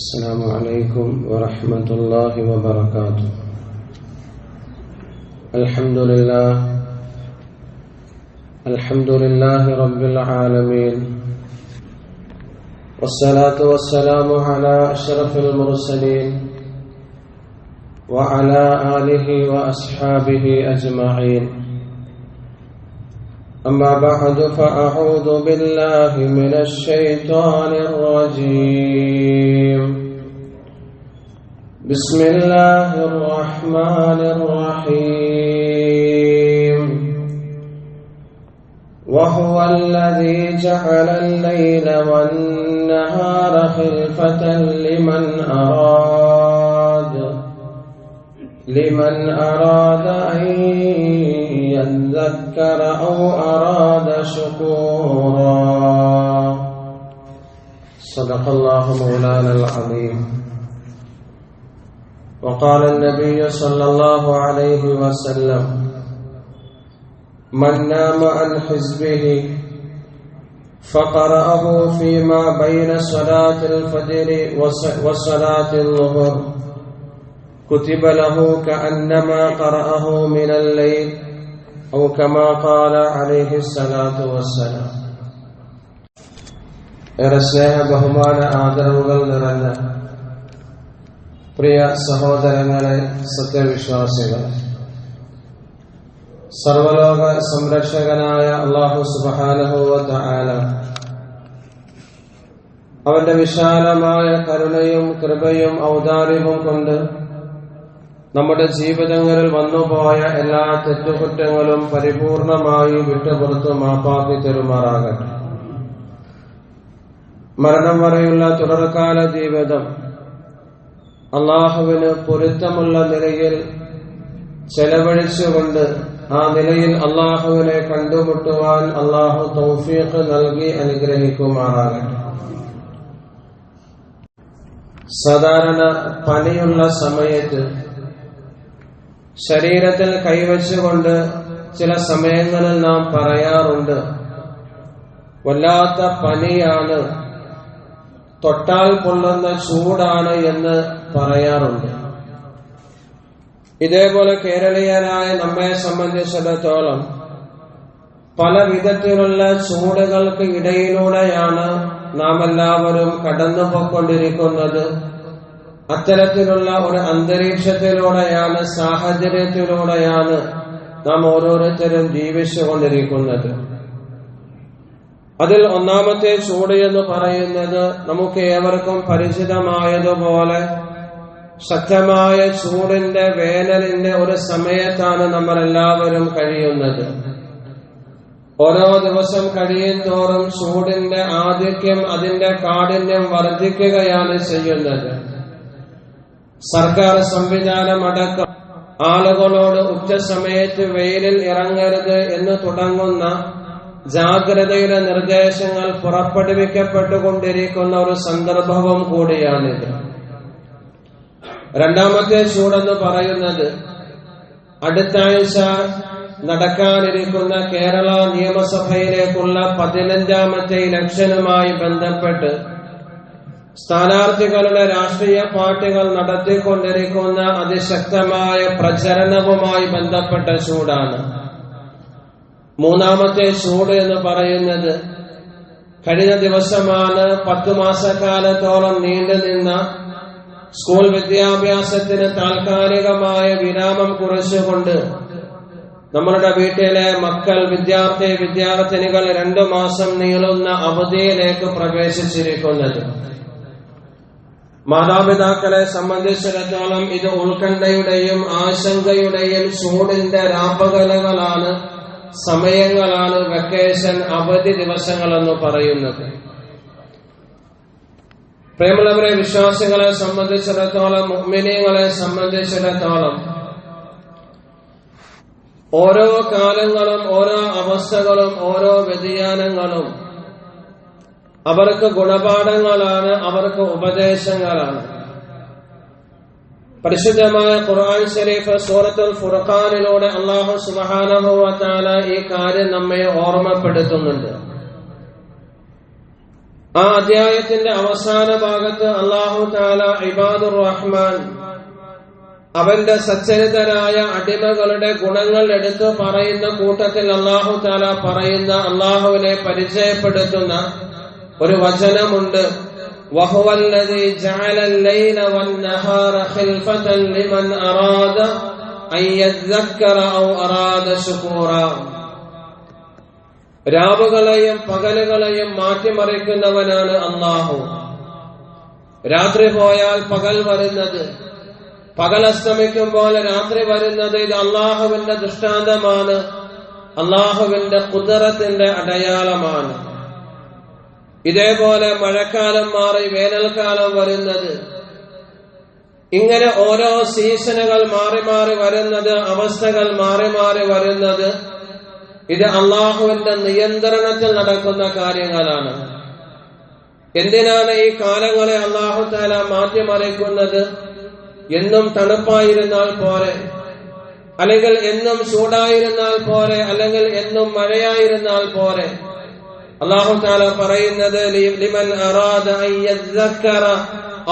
السلام عليكم ورحمة الله وبركاته. الحمد لله رب العالمين، والصلاة والسلام على أشرف المرسلين وعلى آله وأصحابه أجمعين. أما بعد، فأعوذ بالله من الشيطان الرجيم. بسم الله الرحمن الرحيم. وهو الذي جعل الليل والنهار خلفة لمن أراد أن يذكر أو أراد شكورا. صدق الله مولانا العظيم. وقال النبي صلى الله عليه وسلم: من نام عن حزبه فقرأه فيما بين صلاة الفجر وصلاة الظهر كتب له كأنما قرأه من الليل أو كما قال عليه الصلاة والسلام. ഏറെ സ്നേഹ ബഹുമാന ആദരവുകൾ നിറഞ്ഞ പ്രിയ സഹോദരങ്ങളെ, സത്യവിശ്വാസികൾ, സർവലോക സംരക്ഷകനായ അല്ലാഹു സുബ്ഹാനഹു വ തആല അവന്റെ വിശാലമായ കരുണയും കൃപയും ഔദാര്യവും കൊണ്ട് നമ്മുടെ ജീവിതങ്ങളിൽ വന്നുപോയ എല്ലാ തെറ്റുകുറ്റങ്ങളും പരിപൂർണമായി വിട്ടുപുറത്ത് മാപ്പാക്കി തരുമാറാകട്ടെ. മരണം വരെയുള്ള തുടർക്കാല ജീവിതം അള്ളാഹുവിന് പൊരുത്തമുള്ള നിലയിൽ ചെലവഴിച്ചുകൊണ്ട് ആ നിലയിൽ അള്ളാഹുവിനെ കണ്ടുമുട്ടുവാൻ അള്ളാഹു തൗഫീഖ് നൽകി അനുഗ്രഹിക്കുമാറാകട്ടെ. സാധാരണ പനിയുള്ള സമയത്ത് ശരീരത്തിൽ കൈവച്ചുകൊണ്ട് ചില സമയങ്ങളിൽ നാം പറയാറുണ്ട്, വല്ലാത്ത പനിയാണ്, തൊട്ടാൽ പൊള്ളുന്ന ചൂടാണ് എന്ന് പറയാറുണ്ട്. ഇതേപോലെ കേരളീയരായ നമ്മെ സംബന്ധിച്ചിടത്തോളം പല വിധത്തിലുള്ള ചൂടുകൾക്ക് ഇടയിലൂടെയാണ് നാം എല്ലാവരും കടന്നുപോയിക്കൊണ്ടിരിക്കുന്നത്. അത്തരത്തിലുള്ള ഒരു അന്തരീക്ഷത്തിലൂടെയാണ്, സാഹചര്യത്തിലൂടെയാണ് നാം ഓരോരുത്തരും ജീവിച്ചുകൊണ്ടിരിക്കുന്നത്. അതിൽ ഒന്നാമത്തെ ചൂട് എന്ന് പറയുന്നത് നമുക്ക് ഏവർക്കും പരിചിതമായതുപോലെ ശക്തമായ ചൂടിന്റെ വേനലിന്റെ ഒരു സമയത്താണ് നമ്മൾ എല്ലാവരും കഴിയുന്നത്. ഓരോ ദിവസം കഴിയുന്തോറും ചൂടിന്റെ ആധിക്യം, അതിന്റെ കാഠിന്യം വർദ്ധിക്കുകയാണ് ചെയ്യുന്നത്. സർക്കാർ സംവിധാനം അടക്കം ആളുകളോട് ഉച്ചസമയത്ത് വെയിലിൽ ഇറങ്ങരുത് എന്ന് തുടങ്ങുന്ന ജാഗ്രതയുടെ നിർദ്ദേശങ്ങൾ പുറപ്പെടുവിക്കപ്പെട്ടുകൊണ്ടിരിക്കുന്ന ഒരു സന്ദർഭവും കൂടിയാണിത്. രണ്ടാമത്തെ ചൂടെന്ന് പറയുന്നത് അടുത്ത ആഴ്ച നടക്കാനിരിക്കുന്ന കേരള നിയമസഭയിലേക്കുള്ള 15ാമത്തെ ഇലക്ഷനുമായി ബന്ധപ്പെട്ട് സ്ഥാനാർത്ഥികളുടെ രാഷ്ട്രീയ പാർട്ടികൾ നടത്തിക്കൊണ്ടിരിക്കുന്ന അതിശക്തമായ പ്രചരണവുമായി ബന്ധപ്പെട്ട ചൂടാണ്. മൂന്നാമത്തെ ചൂട് എന്ന് പറയുന്നത് കഴിഞ്ഞ ദിവസമാണ് 10 മാസക്കാലത്തോളം നീണ്ടുനിന്ന സ്കൂൾ വിദ്യാഭ്യാസത്തിന് താൽക്കാലികമായ വിരാമം കുറിച്ചുകൊണ്ട് നമ്മളുടെ വീട്ടിലെ മക്കൾ, വിദ്യാർത്ഥിനികൾ 2 മാസം നീളുന്ന അവധിയിലേക്ക് പ്രവേശിച്ചിരിക്കുന്നത്. മാതാപിതാക്കളെ സംബന്ധിച്ചിടത്തോളം ഇത് ഉത്കണ്ഠയുടെയും ആശങ്കയുടെയും ചൂടിന്റെ രാപ്പകലുകളാണ്, സമയങ്ങളാണ് വെക്കേഷൻ, അവധി ദിവസങ്ങളെന്ന് പറയുന്നത്. പ്രേമുള്ളവരെ, വിശ്വാസികളെ സംബന്ധിച്ചിടത്തോളം, മുഅ്മിനീങ്ങളെ സംബന്ധിച്ചിടത്തോളം ഓരോ കാലങ്ങളും, ഓരോ അവസ്ഥകളും, ഓരോ വ്യതിയാനങ്ങളും അവർക്ക് ഗുണപാഠങ്ങളാണ്, അവർക്ക് ഉപദേശങ്ങളാണ്. പരിശുദ്ധമായ ഖുർആൻ ശരീഫ് സൂറത്തുൽ ഫുർഖാനിലൂടെ അല്ലാഹു സുബ്ഹാനഹു വ തആല ഈ കാര്യം നമ്മെ ഓർമ്മപ്പെടുത്തുന്നുണ്ട്. ആ അധ്യായത്തിന്റെ അവസാന ഭാഗത്ത് അല്ലാഹു തആല ഇബാദുർ റഹ്മാൻ, അവന്റെ സച്ചരിതരായ അടിമകളുടെ ഗുണങ്ങൾ എടുത്തു പറയുന്ന കൂട്ടത്തിൽ അല്ലാഹു തആല പറയുന്ന, അല്ലാഹുവിനെ പരിചയപ്പെടുത്തുന്ന ഒരു വചനമുണ്ട്. വഹുവല്ലദീ ജഅലൽ ലൈല വന്നഹാറ ഖിൽഫതൻ ലിമൻ അറാദ അൻ യദ്ദക്കറ ഔ അറാദ ശുകൂറ. രാവുകളെയും പകലുകളെയും മാറ്റിമറിക്കുന്നവനാണ് അല്ലാഹു. രാത്രി പോയാൽ പകൽ വരുന്നത്, പകൽ അസ്തമിക്കുമ്പോൾ രാത്രി വരുന്നത്, ഇത് അല്ലാഹുവിന്റെ ദൃഷ്ടാന്തമാണ്, അല്ലാഹുവിന്റെ ഖുദ്റത്തിന്റെ അടയാളമാണ്. ഇതേപോലെ മഴക്കാലം മാറി വേനൽക്കാലം വരുന്നത്, ഇങ്ങനെ ഓരോ സീസണുകൾ മാറി മാറി വരുന്നത്, അവസ്ഥകൾ മാറി മാറി വരുന്നത്, ഇത് അള്ളാഹുവിന്റെ നിയന്ത്രണത്തിൽ നടക്കുന്ന കാര്യങ്ങളാണ്. എന്തിനാണ് ഈ കാലങ്ങളെ അല്ലാഹു തആല മാറ്റിമറിക്കുന്നത്? എന്നും തണുപ്പായിരുന്നാൽ പോരെ, അല്ലെങ്കിൽ എന്നും ചൂടായിരുന്നാൽ പോരെ, അല്ലെങ്കിൽ എന്നും മഴയായിരുന്നാൽ പോരെ. അല്ലാഹു തആല പറയുന്നത് ലിമൻ അറാദ അൻ യദ്ദക്കറ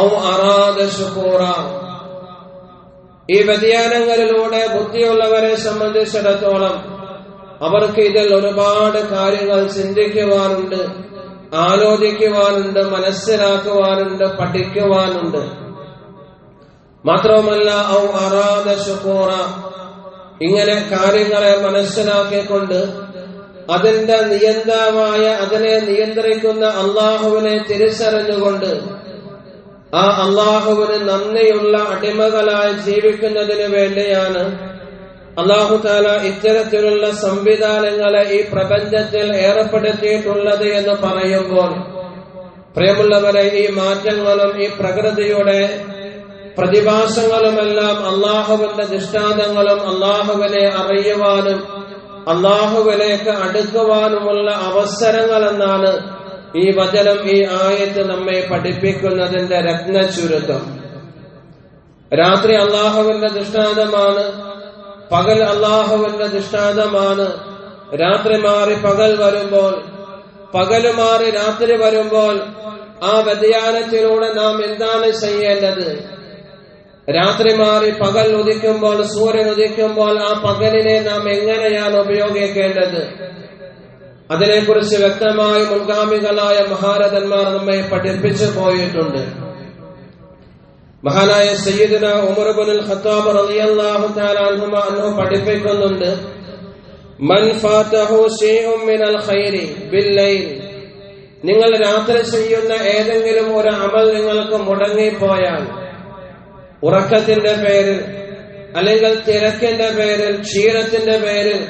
ഔ അറാദ ശുകൂറ. ഈ വ്യതിയാനങ്ങളിലൂടെ ബുദ്ധിയുള്ളവരെ സംബന്ധിച്ചിടത്തോളം അവർക്ക് ഇതിൽ ഒരുപാട് കാര്യങ്ങൾ ചിന്തിക്കുവാനുണ്ട്, ആലോചിക്കുവാനുണ്ട്, മനസ്സിലാക്കുവാനുണ്ട്, പഠിക്കുവാനുണ്ട്. മാത്രവുമല്ല ഔ അറാദ ശുകൂറ, ഇങ്ങനെ കാര്യങ്ങളെ മനസ്സിലാക്കിക്കൊണ്ട് അതിന്റെ നിയന്താവായ, അതിനെ നിയന്ത്രിക്കുന്ന അള്ളാഹുവിനെ തിരിച്ചറിഞ്ഞുകൊണ്ട് ആ അള്ളാഹുവിന് നന്ദിയുള്ള അടിമകളായി ജീവിക്കുന്നതിന് വേണ്ടിയാണ് അല്ലാഹു തആല ഇത്തരത്തിലുള്ള സംവിധാനങ്ങളെ ഈ പ്രപഞ്ചത്തിൽ ഏർപ്പെടുത്തിയിട്ടുള്ളത് എന്ന് പറയുമ്പോൾ, പ്രിയമുള്ളവരെ, ഈ മാറ്റങ്ങളും ഈ പ്രകൃതിയുടെ പ്രതിഭാസങ്ങളുമെല്ലാം അള്ളാഹുവിന്റെ ദൃഷ്ടാന്തങ്ങളും അള്ളാഹുവിനെ അറിയുവാനും അള്ളാഹുവിലേക്ക് അടുക്കുവാനുമുള്ള അവസരങ്ങളെന്നാണ് ഈ വചനം, ഈ ആയത്ത് നമ്മെ പഠിപ്പിക്കുന്നതിന്റെ രത്നചുരുക്കം. രാത്രി അള്ളാഹുവിന്റെ ദൃഷ്ടാന്തമാണ്, പകൽ അള്ളാഹുവിന്റെ ദൃഷ്ടാന്തമാണ്. രാത്രി മാറി പകൽ വരുമ്പോൾ, പകല് മാറി രാത്രി വരുമ്പോൾ, ആ വ്യതിയാനത്തിലൂടെ നാം എന്താണ് ചെയ്യേണ്ടത്? രാത്രി മാറി പകൽ ഉദിക്കുമ്പോൾ, സൂര്യൻ ഉദിക്കുമ്പോൾ ആ പകലിനെ നാം എങ്ങനെയാണ് ഉപയോഗിക്കേണ്ടത്? അതിനെക്കുറിച്ച് വ്യക്തമായി മുൻഗാമികളായ മഹാരഥന്മാർ നമ്മെ പഠിപ്പിച്ചു പോയിട്ടുണ്ട്. മഹാനായ സയ്യിദുന ഉമർ ഇബ്നുൽ ഖത്താബ് റളിയല്ലാഹു തആല അൻഹു പഠിപ്പിക്കുന്നുണ്ട്, മൻ ഫാതഹു ശൈഉൻ മിനൽ ഖൈരി ബില്ലൈൽ, നിങ്ങൾ രാത്രി ചെയ്യുന്ന ഏതെങ്കിലും ഒരു അമൽ നിങ്ങൾക്ക് മുടങ്ങിപ്പോയാൽ, ഉറക്കത്തിന്റെ പേരിൽ അല്ലെങ്കിൽ തിരക്കിന്റെ പേരിൽ, ക്ഷീണത്തിന്റെ പേരിൽ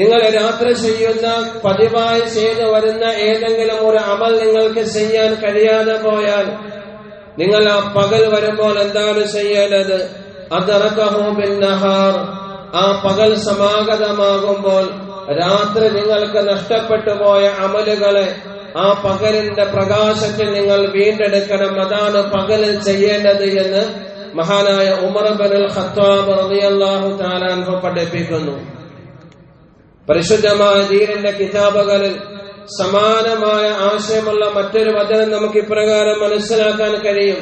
നിങ്ങൾ രാത്രി ചെയ്യുന്ന, പതിവായി ചെയ്തു വരുന്ന ഏതെങ്കിലും ഒരു അമൽ നിങ്ങൾക്ക് ചെയ്യാൻ കഴിയാതെ പോയാൽ, നിങ്ങൾ ആ പകൽ വരുമ്പോൾ എന്താണ് ചെയ്യേണ്ടത്? അദ്റകഹു ബിന്നഹാർ, ആ പകൽ സമാഗതമാകുമ്പോൾ രാത്രി നിങ്ങൾക്ക് നഷ്ടപ്പെട്ടു പോയ അമലുകളെ ആ പകലിന്റെ പ്രകാശത്തിൽ നിങ്ങൾ വീണ്ടെടുക്കണം. അതാണ് പകലിൽ ചെയ്യേണ്ടത് എന്ന് മഹാനായ ഉമർ ഇബ്നുൽ ഖത്താബ് റളിയല്ലാഹു തആല അൻഹു പഠിപ്പിക്കുന്നു. പരിശുദ്ധമായ ദീനിന്റെ കിതാബുകളിൽ സമാനമായ ആശയമുള്ള മറ്റൊരു വചനം നമുക്ക് ഇപ്രകാരം മനസ്സിലാക്കാൻ കഴിയും.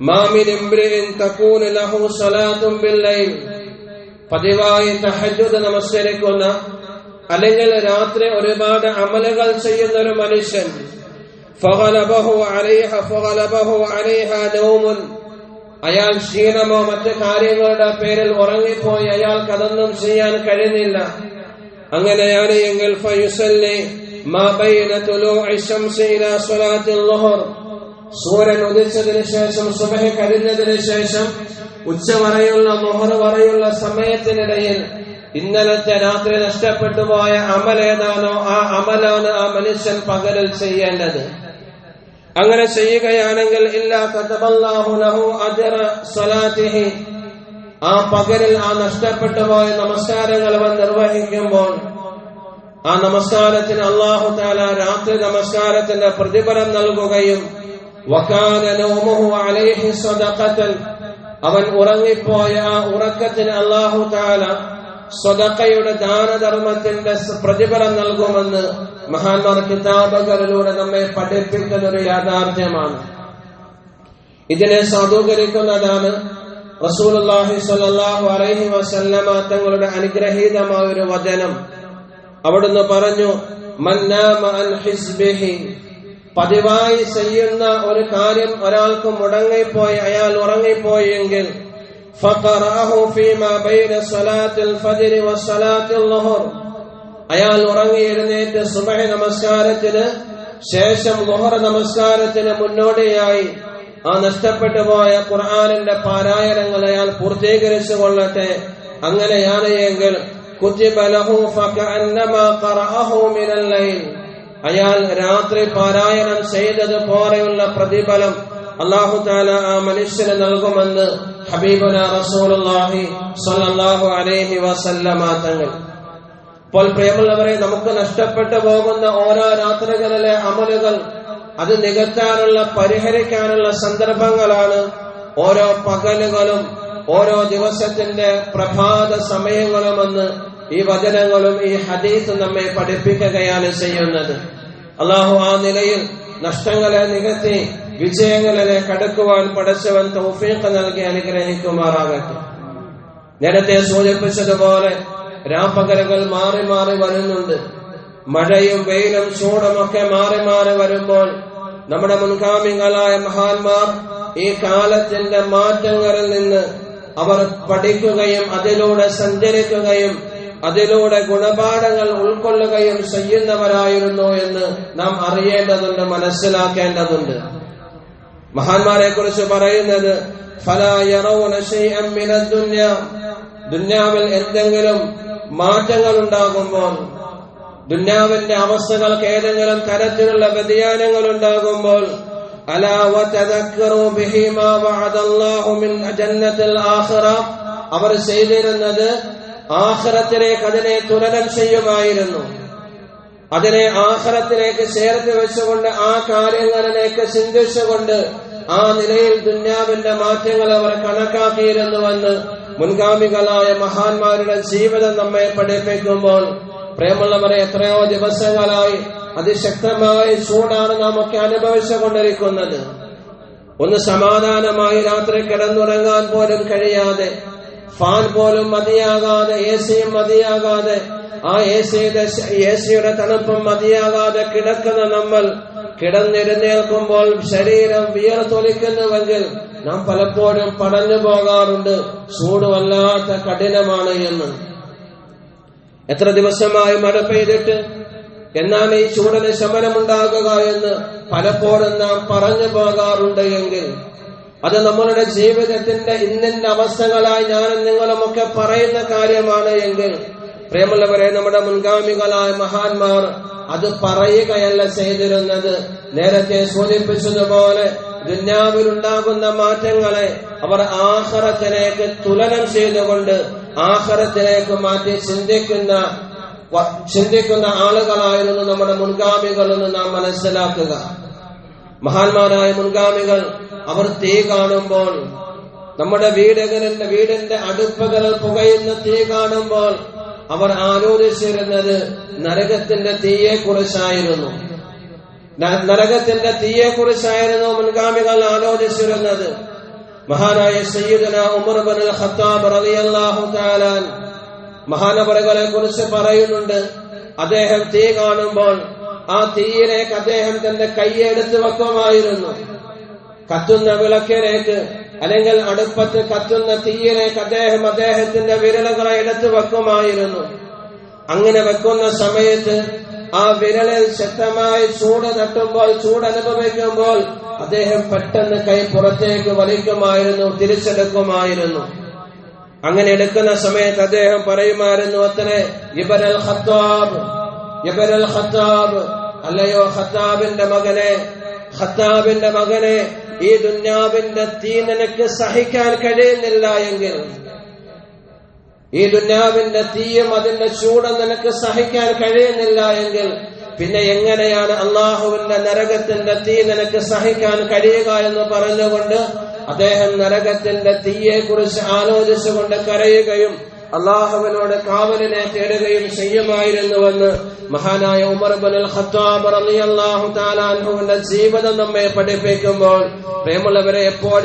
മാ മിൻ ഇംറിഇൻ തകൂന ലഹു സ്വലാത്തുൻ ബില്ലൈൽ, പതിവായി തഹജ്ജുദ് നമസ്കരിക്കുന്ന അല്ലെങ്കിൽ രാത്രി ഒരുപാട് അമലുകൾ ചെയ്യുന്ന ഒരു മനുഷ്യൻ, ഫഗലബഹു അലൈഹാ നൗമുൻ, അയാൾ ക്ഷീണമോ മറ്റു കാര്യങ്ങളുടെ പേരിൽ ഉറങ്ങിപ്പോയി, അയാൾക്ക് അതൊന്നും ചെയ്യാൻ കഴിയുന്നില്ല. അങ്ങനെയാണ് എങ്കിൽ ഫയുസല്ലി മാ ബൈന തുലൂഇ ശംസി ഇലാ സ്വലാത്തിൽ ളുഹർ, സൂര്യൻ ഉദിച്ചതിന് ശേഷം, സുബഹി കഴിഞ്ഞതിന് ശേഷം ഉച്ചവരെയുള്ള ളുഹർ വരെയുള്ള സമയത്തിനിടയിൽ ഇന്നലത്തെ രാത്രി നഷ്ടപ്പെട്ടു പോയ അമലേതാണോ ആ അമലാണ് ആ മനുഷ്യൻ പകലിൽ ചെയ്യേണ്ടത്. അങ്ങനെ ചെയ്യുകയാണെങ്കിൽ ഇല്ലാ കതബല്ലാഹു ലഹു അജ്റ സ്വലാത്തിഹി, ആ പകലിൽ ആ നഷ്ടപ്പെട്ടു പോയ നമസ്കാരങ്ങൾ അവൻ നിർവഹിക്കുമ്പോൾ ആ നമസ്കാരത്തിന് അല്ലാഹു തആല രാത്രി നമസ്കാരത്തിന്റെ പ്രതിഫലം നൽകുകയും വകാന നൗമുഹു അലൈഹി സദഖതൻ, അവൻ ഉറങ്ങിപ്പോയ ആ ഉറക്കത്തിന് അല്ലാഹു തആല സ്വദഖയുടെ ദാനധർമ്മത്തിന്റെ പ്രതിഫലം നൽകുമെന്ന് മഹാന്മാർ കിതാബുകളിലൂടെ നമ്മെ പഠിപ്പിക്കുന്ന ഒരു യാഥാർത്ഥ്യമാണ്. ഇതിനെ സാധൂകരിക്കുന്നതാണ് റസൂലുള്ളാഹി സ്വല്ലല്ലാഹു അലൈഹി വസല്ലമ തങ്ങളുടെ അനുഗ്രഹീതമായ ഒരു വചനം. അവിടുന്ന് പറഞ്ഞു, മൻ നാമ അൻ ഹിസ്ബിഹി, പതിവായി ചെയ്യുന്ന ഒരു കാര്യം ഒരാൾക്ക് മുടങ്ങിപ്പോയി, അയാൾ ഉറങ്ങിപ്പോയെങ്കിൽ, ഫഖറഅഹു ഫീമാ ബൈന സ്വലാത്തിൽ ഫജ്ർ വസ്സലാത്തിൽ ളുഹർ, അയാൾ ഉറങ്ങി എഴുന്നേറ്റ് സുബ്ഹ് നമസ്കാരത്തിന് ശേഷം ളുഹർ നമസ്കാരത്തിന് മുന്നോടിയായി ആ നഷ്ടപ്പെട്ടു പോയ ഖുർആനിന്റെ പാരായണങ്ങൾ അയാൾ പൂർത്തീകരിച്ചു കൊള്ളട്ടെ. അങ്ങനെയാണ് എങ്കിൽ കുതിബ ലഹു ഫകഅന്നമാ ഖറഅഹു മിനൽ ലൈൽ, അയാൾ രാത്രി പാരായണം ചെയ്തതുപോലെയുള്ള പ്രതിഫലം അല്ലാഹു തആല ആ മനുഷ്യന് നൽകുമെന്ന് ഹബീബുനാ റസൂലുള്ളാഹി സ്വല്ലല്ലാഹു അലൈഹി വസല്ലമ തങ്ങൾ. അപ്പോൾ പ്രിയമുള്ളവരെ, നമുക്ക് നഷ്ടപ്പെട്ടു പോകുന്ന ഓരോ രാത്രികളിലെ അമലുകൾ അത് നികത്താനുള്ള, പരിഹരിക്കാനുള്ള സന്ദർഭങ്ങളാണ് ഓരോ പകലുകളും ഓരോ ദിവസത്തിന്റെ പ്രഭാത സമയങ്ങളുമെന്ന് ഈ വചനങ്ങളും ഈ ഹദീസും നമ്മെ പഠിപ്പിക്കുകയാണ് ചെയ്യുന്നത്. അല്ലാഹു ആ നിലയിൽ നഷ്ടങ്ങളെ നികത്തി വിജയങ്ങളിലേക്ക് കടക്കുവാൻ പടച്ചവൻ തൗഫീഖ് നൽകി അനുഗ്രഹിക്കുമാറാകട്ടെ. നേരത്തെ സൂചിപ്പിച്ചതുപോലെ രാപ്പകലുകൾ മാറി മാറി വരുന്നുണ്ട്. മഴയും വെയിലും ചൂടുമൊക്കെ മാറി മാറി വരുമ്പോൾ നമ്മുടെ മുൻഗാമികളായ മഹാന്മാർ ഈ കാലത്തിന്റെ മാറ്റങ്ങളിൽ നിന്ന് അവർ പഠിക്കുകയും അതിലൂടെ സഞ്ചരിക്കുകയും അതിലൂടെ ഗുണപാഠങ്ങൾ ഉൾക്കൊള്ളുകയും ചെയ്യുന്നവരായിരുന്നു എന്ന് നാം അറിയേണ്ടതുണ്ട്, മനസ്സിലാക്കേണ്ടതുണ്ട്. മഹാന്മാരെ കുറിച്ച് പറയുന്നത്, ഫലാ യറൗന ശൈഅൻ മിനദ് ദുനിയ, ദുനിയാവിൽ എന്തെങ്കിലും മാറ്റങ്ങൾ ഉണ്ടാകുമ്പോൾ, ദുനിയാവിന്റെ അവസ്ഥകൾക്ക് ഏതെങ്കിലും തരത്തിലുള്ള വ്യതിയാനങ്ങൾ ഉണ്ടാകുമ്പോൾ, അലാ വതദക്കറു ബിഹി മാ വഅദല്ലാഹു മിൻ ജന്നത്തിൽ ആഖിറ, അവർ ചെയ്തിരുന്നത് ആഖിറത്തിലേക്ക് അതിനെ തുലനം ചെയ്യുമായിരുന്നു. അതിനെ ആഖിറത്തിലേക്ക് ചേർത്ത് വെച്ചുകൊണ്ട് ആ കാര്യങ്ങളിലേക്ക് ചിന്തിച്ചുകൊണ്ട് ആ നിലയിൽ ദുനിയാവിന്റെ മാറ്റങ്ങൾ അവർ കണക്കാക്കിയിരുന്നുവെന്ന് മുൻഗാമികളായ മഹാന്മാരുടെ ജീവിതം നമ്മെ പഠിപ്പിക്കുമ്പോൾ, പ്രേമുള്ളവരെ, എത്രയോ ദിവസങ്ങളായി അതിശക്തമായ ചൂടാണ് നാം ഒക്കെ അനുഭവിച്ചു കൊണ്ടിരിക്കുന്നത്. ഒന്ന് സമാധാനമായി രാത്രി കിടന്നുറങ്ങാൻ പോലും കഴിയാതെ, ഫാൻ പോലും മതിയാകാതെ, എസിയും മതിയാകാതെ, ആ എസിയുടെ തണുപ്പും മതിയാകാതെ കിടക്കുന്ന നമ്മൾ കിടന്നെഴുന്നേൽക്കുമ്പോൾ ശരീരം വിയർത്തൊലിക്കുന്നുവെങ്കിൽ നാം പലപ്പോഴും പടഞ്ഞു പോകാറുണ്ട്, ചൂട് വല്ലാത്ത കഠിനമാണ് എന്ന്. എത്ര ദിവസമായി മഴ പെയ്തിട്ട് എന്നാണ് ഈ ചൂടിന് ശമനമുണ്ടാകുക എന്ന് പലപ്പോഴും നാം പറഞ്ഞു പോകാറുണ്ട് എങ്കിൽ അത് നമ്മളുടെ ജീവിതത്തിന്റെ ഇന്നിന്റെ അവസ്ഥകളായി ഞാനും നിങ്ങളുമൊക്കെ പറയുന്ന കാര്യമാണ് എങ്കിൽ, പ്രിയമുള്ളവരെ, നമ്മുടെ മുൻഗാമികളായ മഹാന്മാർ അത് പറയുകയല്ല ചെയ്തിരുന്നത്. നേരത്തെ സൂചിപ്പിച്ചതുപോലെ ദുനിയാവിലുണ്ടാകുന്ന മാറ്റങ്ങളെ അവർ ആഖിറത്തിലേക്ക് തുലനം ചെയ്തുകൊണ്ട് ആഖിറത്തിലേക്ക് മാറ്റി ചിന്തിക്കുന്ന ആളുകളായിരുന്നു നമ്മുടെ മുൻഗാമികളെന്ന് നാം മനസ്സിലാക്കുക. മഹാന്മാരായ മുൻഗാമികൾ അവർ തീ കാണുമ്പോൾ, നമ്മുടെ വീടിന്റെ അടുപ്പുകളിൽ പുകയുന്ന തീ കാണുമ്പോൾ അവർ ആലോചിച്ചിരുന്നത് നരകത്തിന്റെ തീയെ കുറിച്ചായിരുന്നു. മുൻഗാമികൾ ആലോചിച്ചിരുന്നത്. മഹാനായ സയ്യിദുന ഉമർ ഇബ്നുൽ ഖത്താബ് റളിയല്ലാഹു തആല മഹാനവറുകളെ കുറിച്ച് പറയുന്നുണ്ട്. അദ്ദേഹം തീ കാണുമ്പോൾ ആ തീയിലേക്ക് അദ്ദേഹം തന്റെ കൈയെടുത്ത് വെക്കുമായിരുന്നു. കത്തുന്ന വിളക്കിലേക്ക് അല്ലെങ്കിൽ അടുപ്പത്ത് കത്തുന്ന തീയിലേക്ക് അദ്ദേഹത്തിന്റെ വിരലുകളെ എടുത്തു വെക്കുമായിരുന്നു. അങ്ങനെ വെക്കുന്ന സമയത്ത് ആ വിരലിൽ ശക്തമായി ചൂട് തട്ടുമ്പോൾ, ചൂട് അനുഭവിക്കുമ്പോൾ അദ്ദേഹം പെട്ടെന്ന് കൈ പുറത്തേക്ക് വലിക്കുമായിരുന്നു, തിരിച്ചെടുക്കുമായിരുന്നു. അങ്ങനെ എടുക്കുന്ന സമയത്ത് അദ്ദേഹം പറയുമായിരുന്നു, അത്രേ, ഇബ്നുൽ ഖത്താബ്, അല്ലയോ ഖത്താബിന്റെ മകനെ, ഈ ദുന്യാവിന്റെ തീ നിനക്ക് സഹിക്കാൻ കഴിയുന്നില്ല എങ്കിൽ, ഈ ദുന്യാവിന്റെ തീയും അതിന്റെ ചൂടും നിനക്ക് സഹിക്കാൻ കഴിയുന്നില്ല എങ്കിൽ പിന്നെ എങ്ങനെയാണ് അള്ളാഹുവിന്റെ നരകത്തിന്റെ തീ നിനക്ക് സഹിക്കാൻ കഴിയുക എന്ന് പറഞ്ഞുകൊണ്ട് അദ്ദേഹം നരകത്തിന്റെ തീയെ കുറിച്ച് ആലോചിച്ചുകൊണ്ട് കരയുകയും അള്ളാഹുവിനോട് കാവലിനെ തേടുകയും ചെയ്യുമായിരുന്നുവെന്ന് മഹാനായ ഉമർ ഇബ്നുൽ ഖത്താബ് റളിയല്ലാഹു തആല അൻഹുവിന്റെ ജീവിതം നമ്മെ പഠിപ്പിക്കുമ്പോൾ, പ്രിയമുള്ളവരെ, എപ്പോഴും